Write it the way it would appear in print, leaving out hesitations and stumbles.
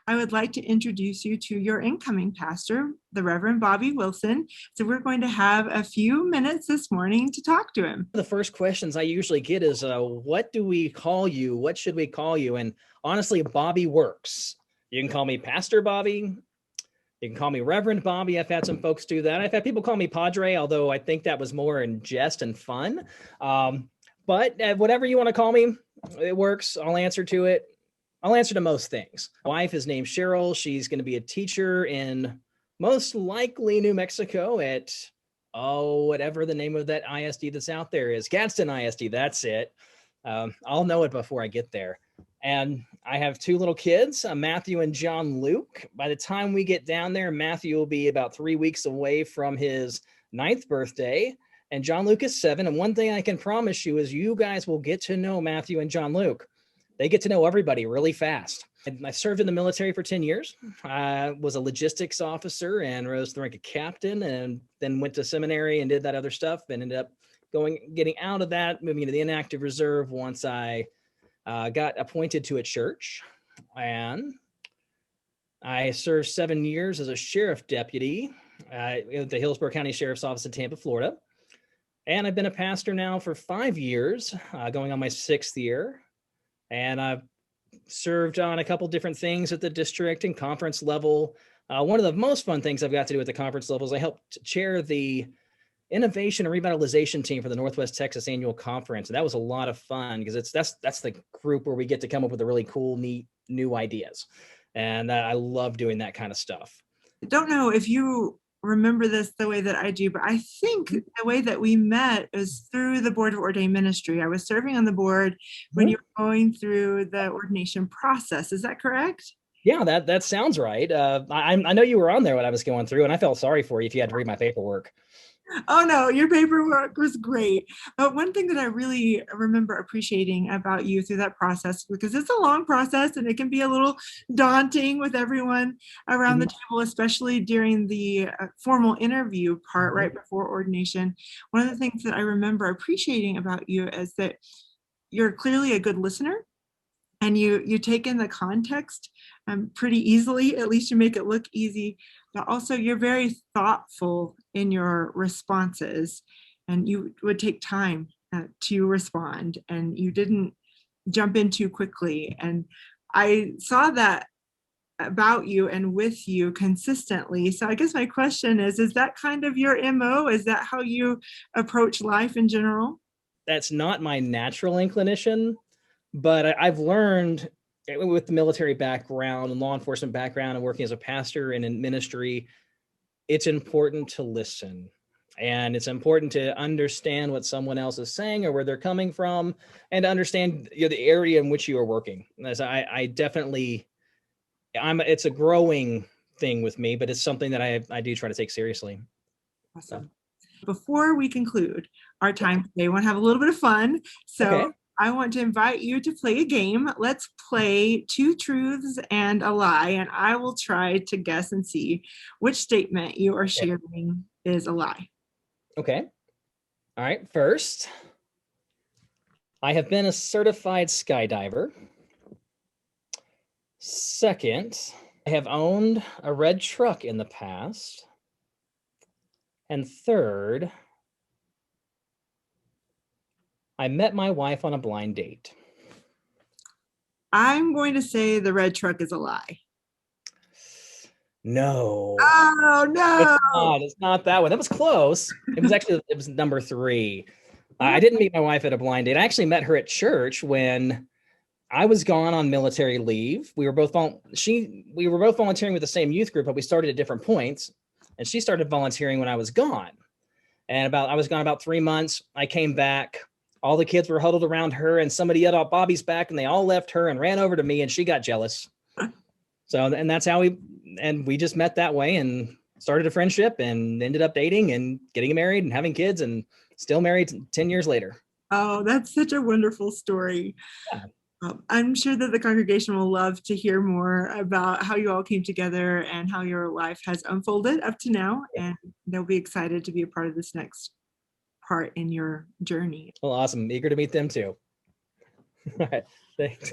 I would like to introduce you to your incoming pastor, the Reverend Bobby Wilson. So we're going to have a few minutes this morning to talk to him. The first questions I usually get is, what do we call you? What should we call you? And honestly, Bobby works. You can call me Pastor Bobby. You can call me Reverend Bobby. I've had some folks do that. I've had people call me Padre, although I think that was more in jest and fun. But whatever you want to call me, it works. I'll answer to it. I'll answer to most things. My wife is named Cheryl. She's going to be a teacher in most likely New Mexico at, whatever the name of that ISD that's out there is. Gadsden ISD, that's it. I'll know it before I get there. And I have two little kids, Matthew and John Luke. By the time we get down there, Matthew will be about 3 weeks away from his 9th birthday, and John Luke is 7. And one thing I can promise you is you guys will get to know Matthew and John Luke. They get to know everybody really fast. I served in the military for 10 years. I was a logistics officer and rose to the rank of captain, and then went to seminary and did that other stuff, and ended up getting out of that, moving into the inactive reserve once I got appointed to a church. And I served 7 years as a sheriff deputy at the Hillsborough County Sheriff's Office in Tampa, Florida. And I've been a pastor now for 5 years, going on my 6th year. And I've served on a couple different things at the district and conference level. One of the most fun things I've got to do at the conference level is I helped chair the innovation and revitalization team for the Northwest Texas Annual Conference. And that was a lot of fun because that's the group where we get to come up with the really cool, neat, new ideas. And I love doing that kind of stuff. I don't know if you remember this the way that I do, but I think the way that we met is through the Board of Ordained Ministry. I was serving on the board when you were going through the ordination process. Is that correct? Yeah, that sounds right. I know you were on there when I was going through, and I felt sorry for you if you had to read my paperwork. Oh no, your paperwork was great. But one thing that I really remember appreciating about you through that process, because it's a long process and it can be a little daunting with everyone around the table, especially during the formal interview part right before ordination. One of the things that I remember appreciating about you is that you're clearly a good listener, and you take in the context pretty easily. At least you make it look easy, but also you're very thoughtful in your responses, and you would take time to respond, and you didn't jump in too quickly. And I saw that about you and with you consistently. So I guess my question is that kind of your MO? Is that how you approach life in general? That's not my natural inclination. But I've learned with the military background and law enforcement background and working as a pastor and in ministry, it's important to listen. And it's important to understand what someone else is saying or where they're coming from, and to understand the area in which you are working. As I definitely, it's a growing thing with me, but it's something that I do try to take seriously. Awesome. Before we conclude our time today, I want to have a little bit of fun. So okay. I want to invite you to play a game. Let's play 2 truths and a lie, and I will try to guess and see which statement you are sharing is a lie. Okay. All right. First, I have been a certified skydiver. Second, I have owned a red truck in the past. And third, I met my wife on a blind date. I'm going to say the red truck is a lie. No. Oh, no. It's not that one. That was close. It was number 3. I didn't meet my wife at a blind date. I actually met her at church when I was gone on military leave. We were both volunteering with the same youth group, but we started at different points. And she started volunteering when I was gone. And I was gone about 3 months. I came back. All the kids were huddled around her, and somebody yelled out, "Bobby's back," and they all left her and ran over to me, and she got jealous. So, and that's how we just met that way and started a friendship and ended up dating and getting married and having kids and still married 10 years later. Oh, that's such a wonderful story. Yeah. I'm sure that the congregation will love to hear more about how you all came together and how your life has unfolded up to now. And they'll be excited to be a part of this next part in your journey. Well, awesome. Eager to meet them too. All right. Thanks.